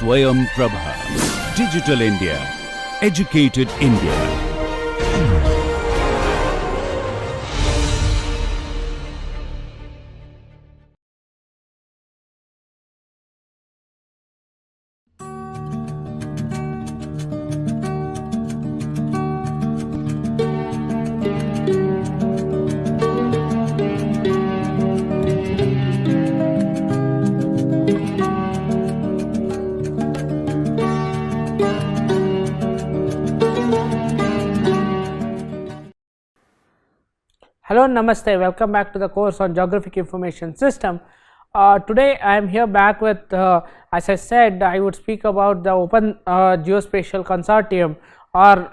SwayamPrabha. Digital India. Educated India. Hello, namaste, welcome back to the course on Geographic Information System. Today I am here back with, as I said, I would speak about the Open Geospatial Consortium, or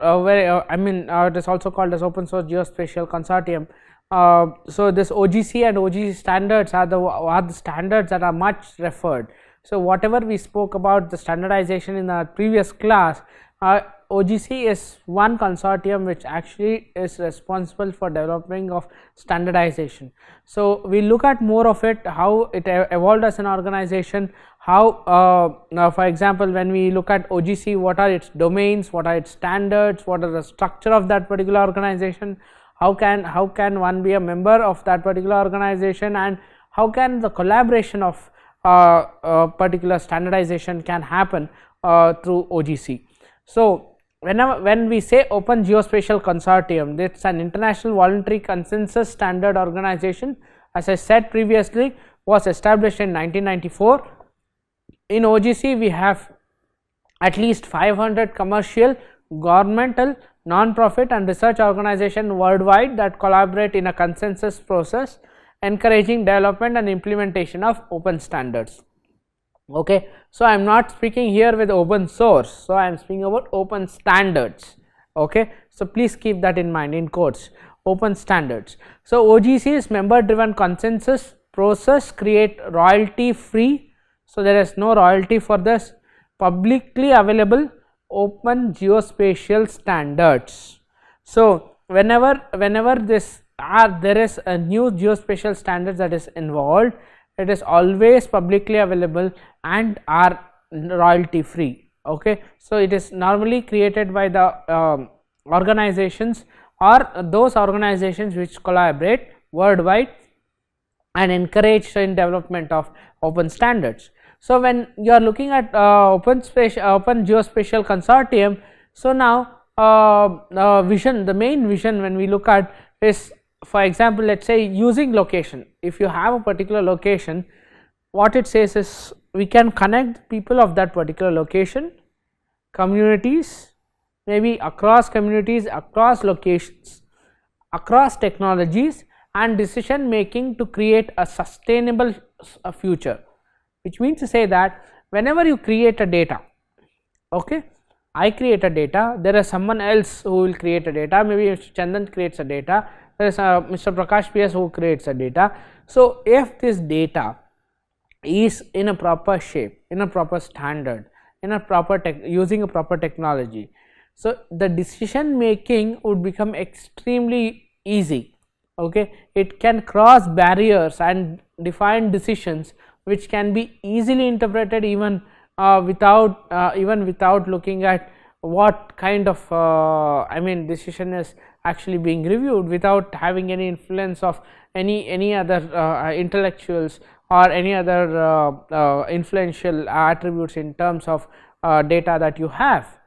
it is also called as Open Source Geospatial Consortium. So this OGC and OGC standards are the standards that are much referred. So whatever we spoke about the standardization in our previous class, OGC is one consortium which actually is responsible for developing of standardization. So we look at more of it, how it evolved as an organization, how now for example when we look at OGC, what are its domains, what are its standards, what are the structure of that particular organization, how can one be a member of that particular organization, and how can the collaboration of particular standardization can happen through OGC. So when we say Open Geospatial Consortium, it is an international voluntary consensus standard organization, as I said previously, was established in 1994. In OGC we have at least 500 commercial, governmental, non-profit and research organizations worldwide that collaborate in a consensus process, encouraging development and implementation of open standards. Okay, so I am not speaking here with open source, so I am speaking about open standards. Okay, so please keep that in mind in quotes, open standards. So OGC is member driven consensus process, create royalty free, so there is no royalty for this, publicly available open geospatial standards. So whenever there is a new geospatial standards that is involved, it is always publicly available and are royalty free. Okay, so it is normally created by the organizations or those organizations which collaborate worldwide and encourage in development of open standards. So when you are looking at Open Geospatial Consortium, so now the main vision when we look at is, for example, let us say using location. If you have a particular location, what it says is we can connect people of that particular location, communities, maybe across communities, across locations, across technologies and decision making to create a sustainable future, which means to say that whenever you create a data, okay, I create a data, there is someone else who will create a data, maybe Mr. Chandan creates a data, there is Mr. Prakash PS who creates a data. So if this data is in a proper shape, in a proper standard, in a proper using a proper technology, so the decision making would become extremely easy. Okay, it can cross barriers and define decisions which can be easily interpreted even without looking at what kind of decision is actually being reviewed, without having any influence of any other intellectuals or any other influential attributes in terms of data that you have.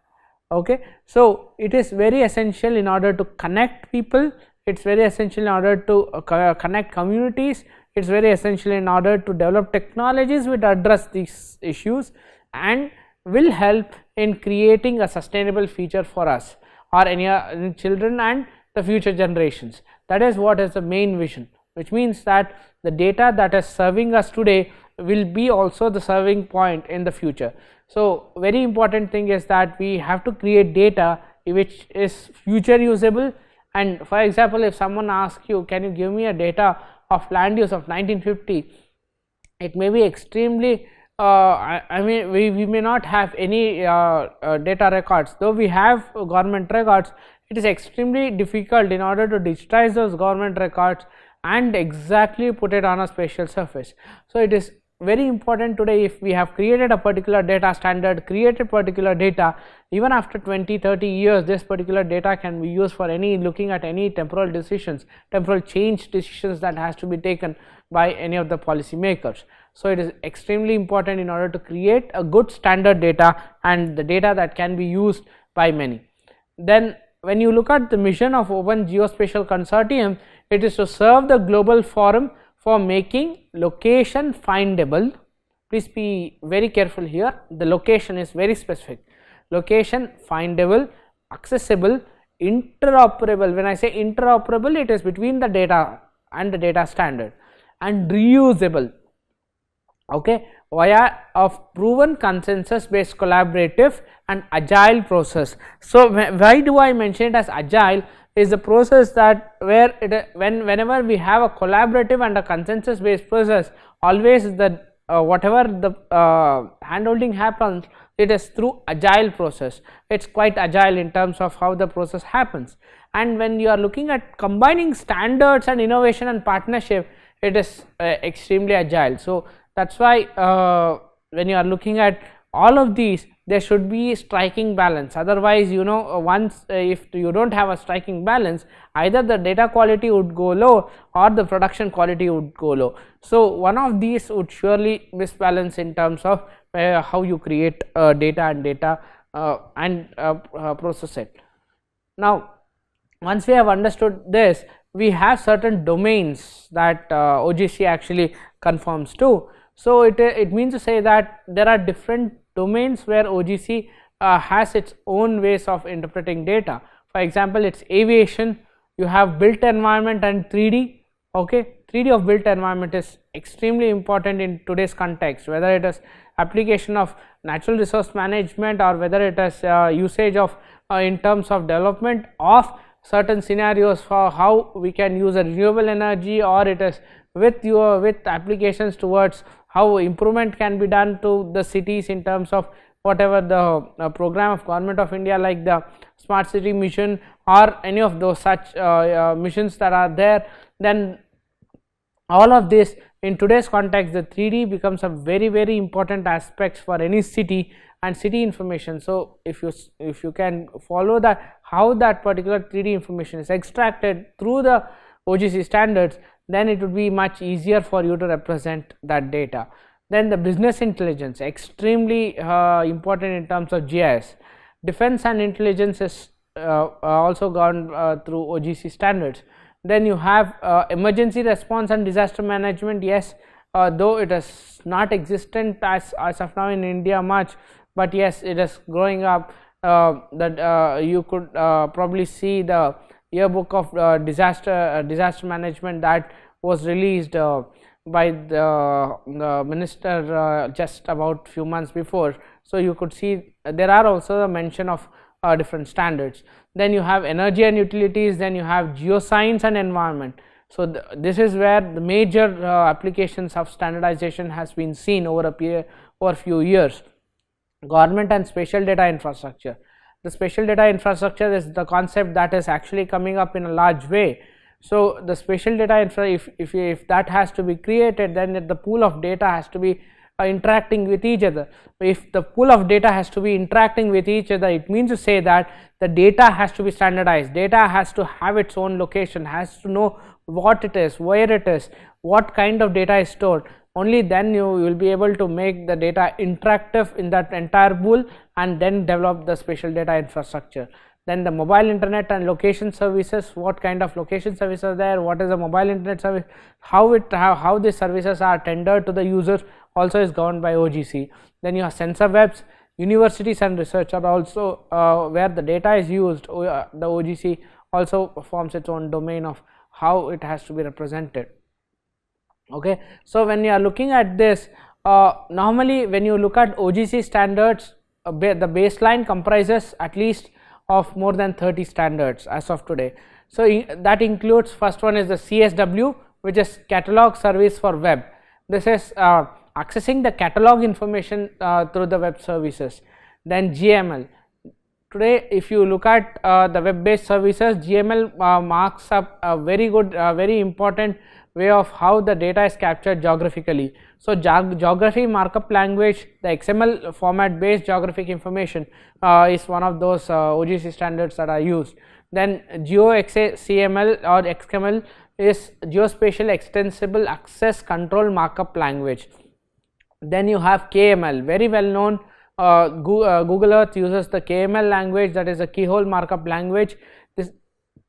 Okay, so it is very essential in order to connect people, it is very essential in order to connect communities, it is very essential in order to develop technologies which address these issues and will help in creating a sustainable future for us or any children and the future generations. That is what is the main vision, which means that the data that is serving us today will be also the serving point in the future. So very important thing is that we have to create data which is future usable. And for example, if someone asks you, can you give me a data of land use of 1950, it may be extremely we may not have any data records, though we have government records. It is extremely difficult in order to digitize those government records and exactly put it on a spatial surface. So it is very important today. If we have created a particular data standard, created particular data, even after 20-30 years this particular data can be used for any looking at any temporal decisions, temporal change decisions that has to be taken by any of the policy makers. So it is extremely important in order to create a good standard data and the data that can be used by many. Then when you look at the mission of Open Geospatial Consortium, it is to serve the global forum for making location findable. Please be very careful here, the location is very specific. Location findable, accessible, interoperable. When I say interoperable, it is between the data and the data standard, and reusable, okay, via of proven consensus based collaborative and agile process. So why do I mention it as agile? Is a process that where it whenever we have a collaborative and a consensus based process, always the whatever the handholding happens, it is through agile process. It's quite agile in terms of how the process happens. And when you are looking at combining standards and innovation and partnership, it is extremely agile. So that's why when you are looking at all of these, there should be striking balance. Otherwise, you know, once if you don't have a striking balance, either the data quality would go low or the production quality would go low. So one of these would surely misbalance in terms of how you create data and process it. Now once we have understood this, we have certain domains that OGC actually conforms to. So it means to say that there are different domains where OGC has its own ways of interpreting data. For example, it's aviation, you have built environment and 3D. Okay, 3D of built environment is extremely important in today's context, whether it is application of natural resource management or whether it is usage of in terms of development of certain scenarios for how we can use a renewable energy, or it is with applications towards how improvement can be done to the cities in terms of whatever the program of Government of India like the Smart City mission or any of those such missions that are there. Then all of this in today's context, the 3D becomes a very important aspect for any city and city information. So if you can follow that, how that particular 3D information is extracted through the OGC standards, then it would be much easier for you to represent that data. Then the business intelligence, extremely important in terms of GIS. Defense and intelligence is also gone through OGC standards. Then you have emergency response and disaster management. Yes, though it is not existent as of now in India much, but yes, it is growing up. That you could probably see the yearbook of disaster management that was released by the minister just about few months before. So you could see there are also a mention of different standards. Then you have energy and utilities, then you have geoscience and environment. So this is where the major applications of standardization has been seen over a few years. Government and spatial data infrastructure. The spatial data infrastructure is the concept that is actually coming up in a large way. So the spatial data infra, if that has to be created, then the pool of data has to be interacting with each other. If the pool of data has to be interacting with each other, it means to say that the data has to be standardized. Data has to have its own location, has to know what it is, where it is, what kind of data is stored. Only then you will be able to make the data interactive in that entire pool and then develop the spatial data infrastructure. Then the mobile internet and location services, what kind of location services are there, what is a mobile internet service, how these services are tendered to the users also is governed by OGC. Then you have sensor webs. Universities and research are also where the data is used. The OGC also forms its own domain of how it has to be represented. Okay, so when you are looking at this, normally when you look at OGC standards, the baseline comprises at least of more than 30 standards as of today. So that includes, first one is the CSW, which is catalog service for web. This is accessing the catalog information through the web services. Then GML. Today if you look at the web based services, GML marks up a very good very important way of how the data is captured geographically. So, geography markup language, the XML format based geographic information is one of those OGC standards that are used. Then GeoXML or XML is Geospatial Extensible Access Control Markup Language. Then you have KML, very well known. Google Earth uses the KML language, that is a keyhole markup language. This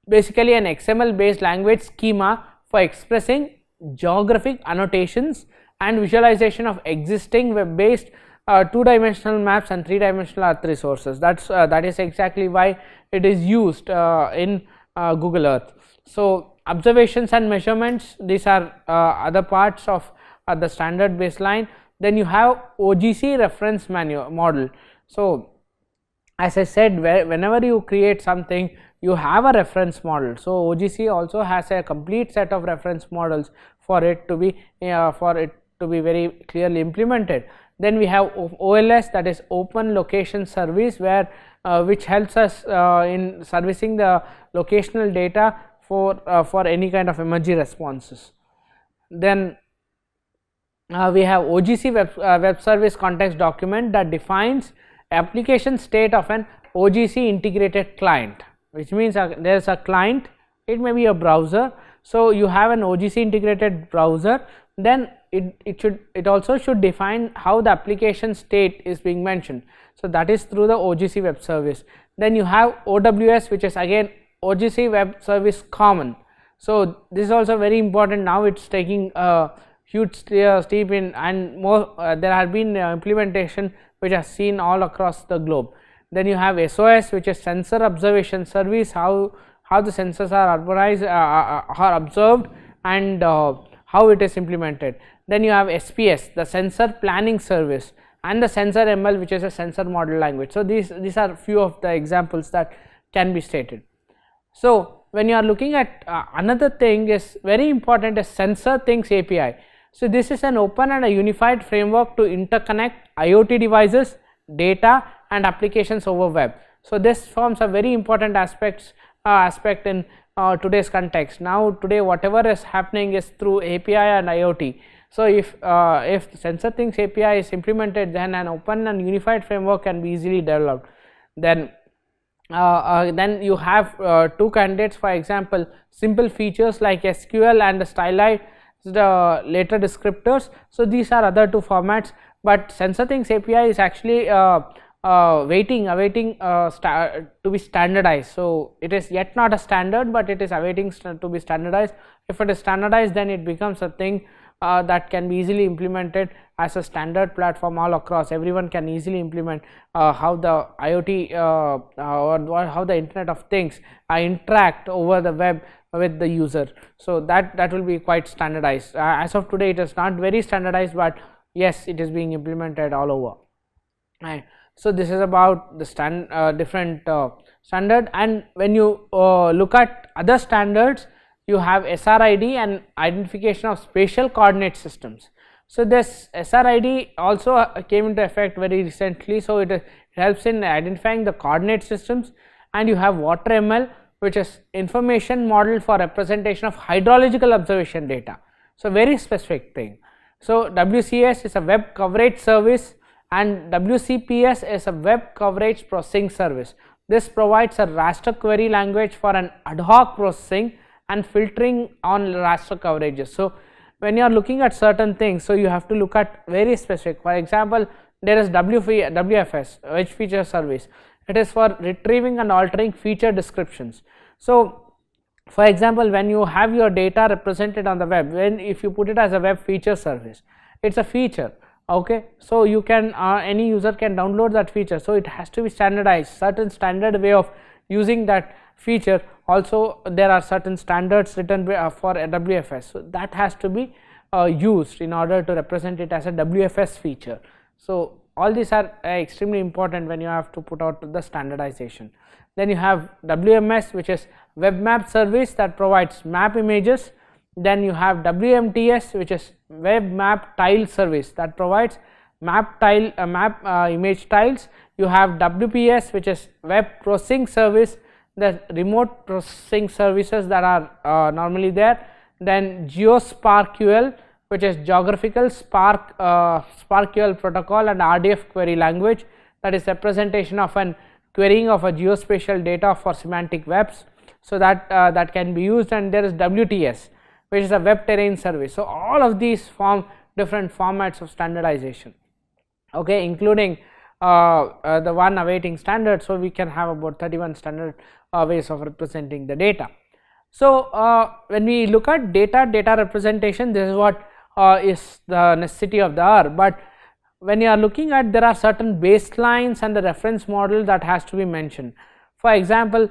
basically an XML based language schema for expressing geographic annotations and visualization of existing web based 2-dimensional maps and 3-dimensional earth resources. That is exactly why it is used in Google Earth. So, observations and measurements, these are other parts of the standard baseline. Then you have OGC reference model. So, as I said, whenever you create something, you have a reference model. So, OGC also has a complete set of reference models for it to be very clearly implemented. Then we have OLS, that is Open Location Service, where which helps us in servicing the locational data for any kind of emergency responses. Then we have OGC web service context document that defines application state of an OGC integrated client, which means there is a client, it may be a browser. So, you have an OGC integrated browser, then it also should define how the application state is being mentioned. So, that is through the OGC web service. Then you have OWS, which is again OGC web service common. So, this is also very important. Now it is taking a huge step in, and more there have been implementation which are seen all across the globe. Then you have SOS, which is sensor observation service, how the sensors are are observed and how it is implemented. Then you have SPS, the sensor planning service, and the sensor ML, which is a sensor model language. So, these are few of the examples that can be stated. So, when you are looking at another thing is very important is Sensor Things API. So, this is an open and a unified framework to interconnect IoT devices, data and applications over web. So, this forms a very important aspect in today's context. Now, today whatever is happening is through API and IoT. So, if Sensor Things API is implemented, then an open and unified framework can be easily developed. Then you have two candidates, for example, simple features like SQL and the stylized later descriptors. So, these are other two formats, but Sensor Things API is actually awaiting to be standardized. So, it is yet not a standard, but it is awaiting to be standardized. If it is standardized, then it becomes a thing that can be easily implemented as a standard platform all across. Everyone can easily implement how the IoT or how the Internet of Things interact over the web with the user. So, that will be quite standardized. As of today, it is not very standardized, but yes, it is being implemented all over. Right. So, this is about the different standard, and when you look at other standards, you have SRID and identification of spatial coordinate systems. So, this SRID also came into effect very recently. So, it helps in identifying the coordinate systems, and you have WaterML, which is information model for representation of hydrological observation data. So, very specific thing. So, WCS is a web coverage service and WCPS is a web coverage processing service. This provides a raster query language for an ad hoc processing and filtering on raster coverages. So, when you are looking at certain things, so you have to look at very specific. For example, there is WFS, Wedge Feature Service. It is for retrieving and altering feature descriptions. So, for example, when you have your data represented on the web, if you put it as a web feature service, it is a feature. Okay, so you can any user can download that feature. So, it has to be standardized, certain standard way of using that feature. Also, there are certain standards written for a WFS. So, that has to be used in order to represent it as a WFS feature. So, all these are extremely important when you have to put out the standardization. Then you have WMS, which is web map service that provides map images. Then you have WMTS, which is web map tile service that provides map image tiles. You have WPS, which is web processing service, the remote processing services that are normally there. then Geospatial, which is Geographical SPARQL protocol and RDF query language, that is representation of an querying of a geospatial data for semantic webs. So that that can be used, and there is WTS, which is a web terrain survey. So all of these form different formats of standardization, okay, including the one awaiting standard. So we can have about 31 standard ways of representing the data. So when we look at data representation, this is what is the necessity of the hour. But when you are looking at, there are certain baselines and the reference model that has to be mentioned. For example,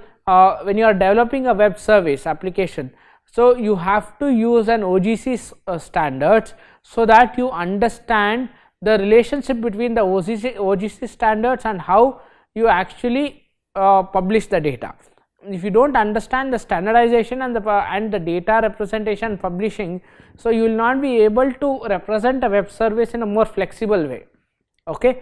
when you are developing a web service application, so you have to use an OGC standards, so that you understand the relationship between the OGC standards and how you actually publish the data. If you do not understand the standardization and the data representation publishing, so you will not be able to represent a web service in a more flexible way, okay.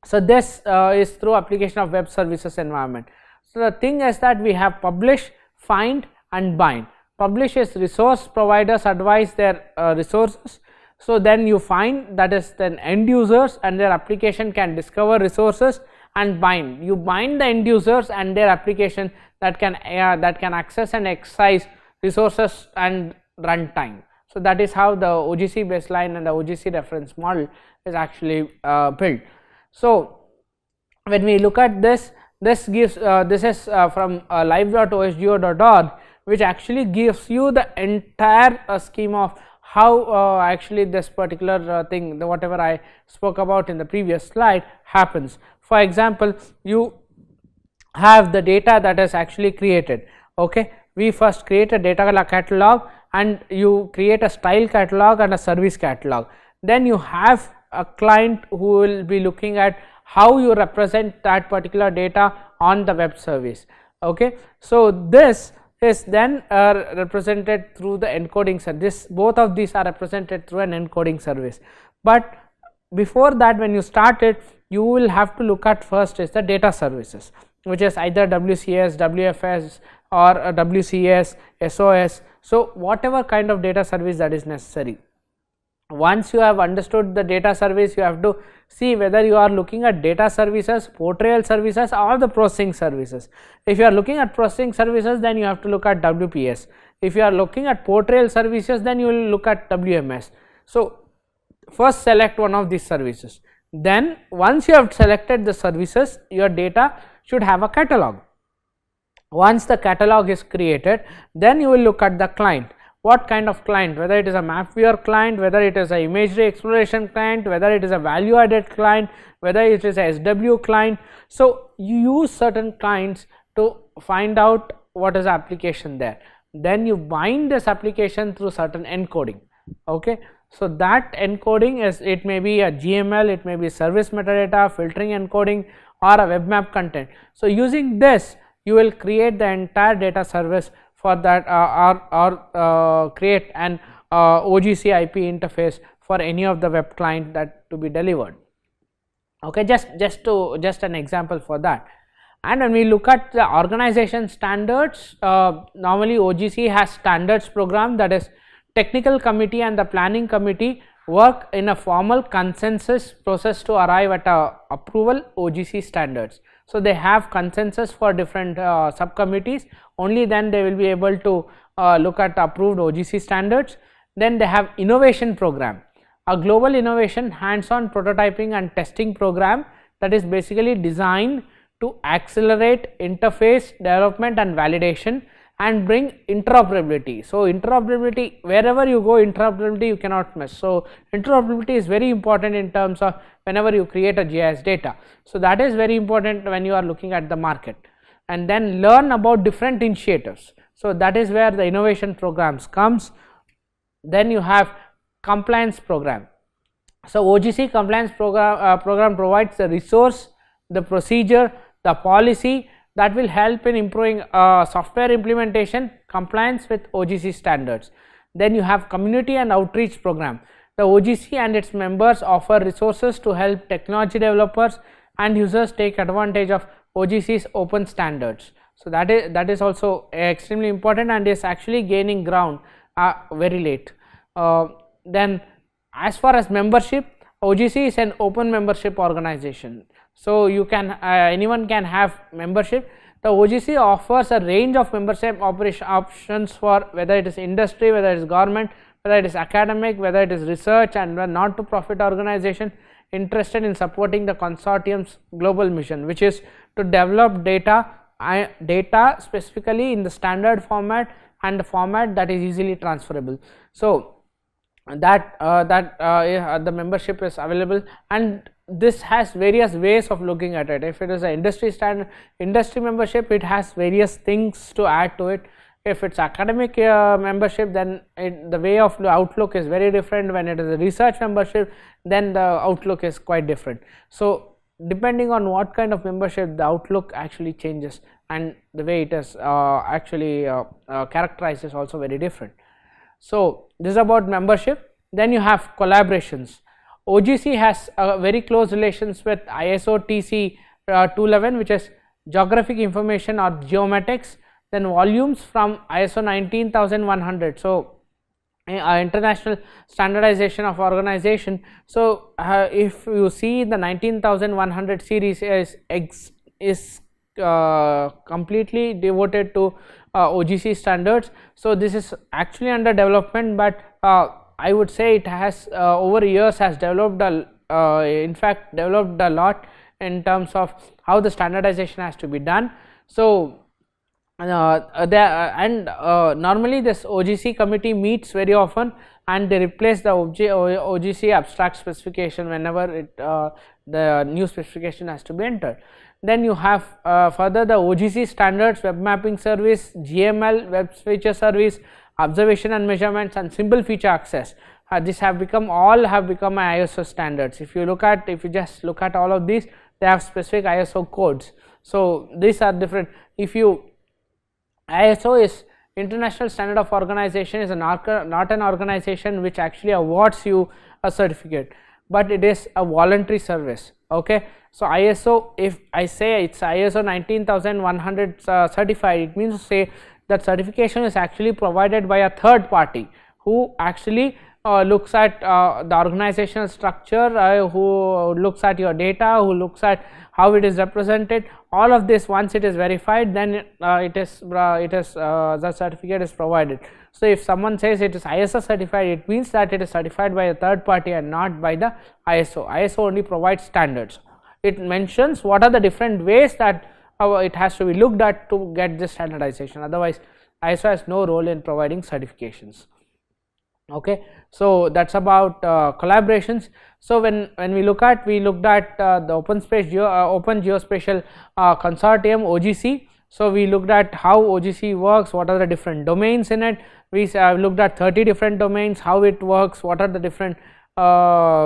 So this is through application of web services environment. So the thing is that we have publish, find and bind. Publish is resource providers advise their resources, so then you find, that is then end users and their application can discover resources, and bind, you bind the end users and their application that can access and exercise resources and runtime. So that is how the OGC baseline and the OGC reference model is actually built. So when we look at this, this gives this is from live.osgeo.org, which actually gives you the entire scheme of how actually this particular thing, the whatever I spoke about in the previous slide, happens. For example, you have the data that is actually created, okay. We first create a data catalog, and you create a style catalog and a service catalog. Then you have a client who will be looking at how you represent that particular data on the web service, okay. So this is then represented through the encoding service. Both of these are represented through an encoding service. But before that, when you start it, you will have to look at first is the data services, which is either WCS, WFS or WCS, SOS. So whatever kind of data service that is necessary. Once you have understood the data service, you have to see whether you are looking at data services, portrayal services or the processing services. If you are looking at processing services, then you have to look at WPS. If you are looking at portrayal services, then you will look at WMS. So first select one of these services. Then once you have selected the services, your data should have a catalog. Once the catalog is created, then you will look at the client. What kind of client, whether it is a map viewer client, whether it is a imagery exploration client, whether it is a value added client, whether it is a SW client. So you use certain clients to find out what is the application there. Then you bind this application through certain encoding, okay. So that encoding is, it may be a GML, it may be service metadata, filtering encoding or a web map content. So using this, you will create the entire data service for that or create an OGC IP interface for any of the web client that to be delivered, okay. Just an example for that. And when we look at the organization standards, normally OGC has standards program, that is technical committee and the planning committee work in a formal consensus process to arrive at a approval OGC standards. So they have consensus for different subcommittees, only then they will be able to look at approved OGC standards. Then they have innovation program, a global innovation hands-on prototyping and testing program that is basically designed to accelerate interface development and validation and bring interoperability. So interoperability, wherever you go, interoperability you cannot miss. So interoperability is very important in terms of whenever you create a GIS data. So that is very important when you are looking at the market. And then learn about different initiatives. So that is where the innovation programs comes. Then you have compliance program. So OGC compliance program provides the resource, the procedure, the policy that will help in improving software implementation compliance with OGC standards. Then you have community and outreach program. The OGC and its members offer resources to help technology developers and users take advantage of OGC's open standards. So that is also extremely important and is actually gaining ground very late. Then as far as membership, OGC is an open membership organization, so you can anyone can have membership. The OGC offers a range of membership options for whether it is industry, whether it is government, whether it is academic, whether it is research, and not to profit organization interested in supporting the consortium's global mission, which is to develop data specifically in the standard format and the format that is easily transferable. So the membership is available, and this has various ways of looking at it. If it is an industry membership, it has various things to add to it. If it's academic membership, then the way of the outlook is very different. When it is a research membership, then the outlook is quite different. So depending on what kind of membership, the outlook actually changes, and the way it is actually characterized is also very different. So this is about membership. Then you have collaborations. OGC has very close relations with ISO TC 211, which is Geographic Information or Geomatics. Then volumes from ISO 19100. So international standardization of organization. So if you see the 19100 series is completely devoted to OGC standards. So this is actually under development, but I would say it has over years has developed in fact developed a lot in terms of how the standardization has to be done. So normally this OGC committee meets very often, and they replace the OGC abstract specification whenever the new specification has to be entered. Then you have further the OGC standards, web mapping service, GML, web feature service, observation and measurements, and simple feature access. These have become ISO standards. If you just look at all of these, they have specific ISO codes. So these are different. ISO is International Standard of Organization, is not an organization which actually awards you a certificate, but it is a voluntary service. Okay, so ISO, if I say it's ISO 19100 certified, it means to say that certification is actually provided by a third party who actually looks at the organizational structure, who looks at your data, who looks at how it is represented. All of this, once it is verified, then the certificate is provided. So if someone says it is ISO certified, it means that it is certified by a third party and not by the ISO. ISO only provides standards. It mentions what are the different ways that it has to be looked at to get this standardization. Otherwise, ISO has no role in providing certifications. Okay, so that's about collaborations. So when we looked at the open geospatial consortium, OGC. So we looked at how OGC works, what are the different domains in it. We looked at 30 different domains, how it works, what are the different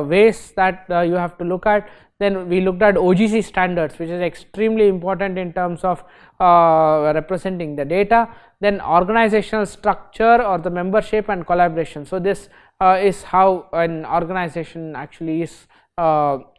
ways that you have to look at. Then we looked at OGC standards, which is extremely important in terms of representing the data. Then organizational structure or the membership and collaboration. So this is how an organization actually is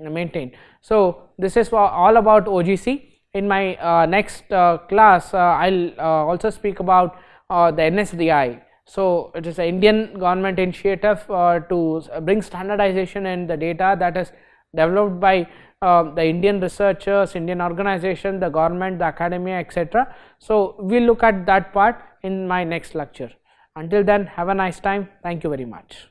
maintained. So this is all about OGC. In my next class, I'll also speak about the NSDI. So it is an Indian government initiative to bring standardization in the data that is developed by the Indian researchers, Indian organization, the government, the academia, etc. So we'll look at that part in my next lecture. Until then, have a nice time. Thank you very much.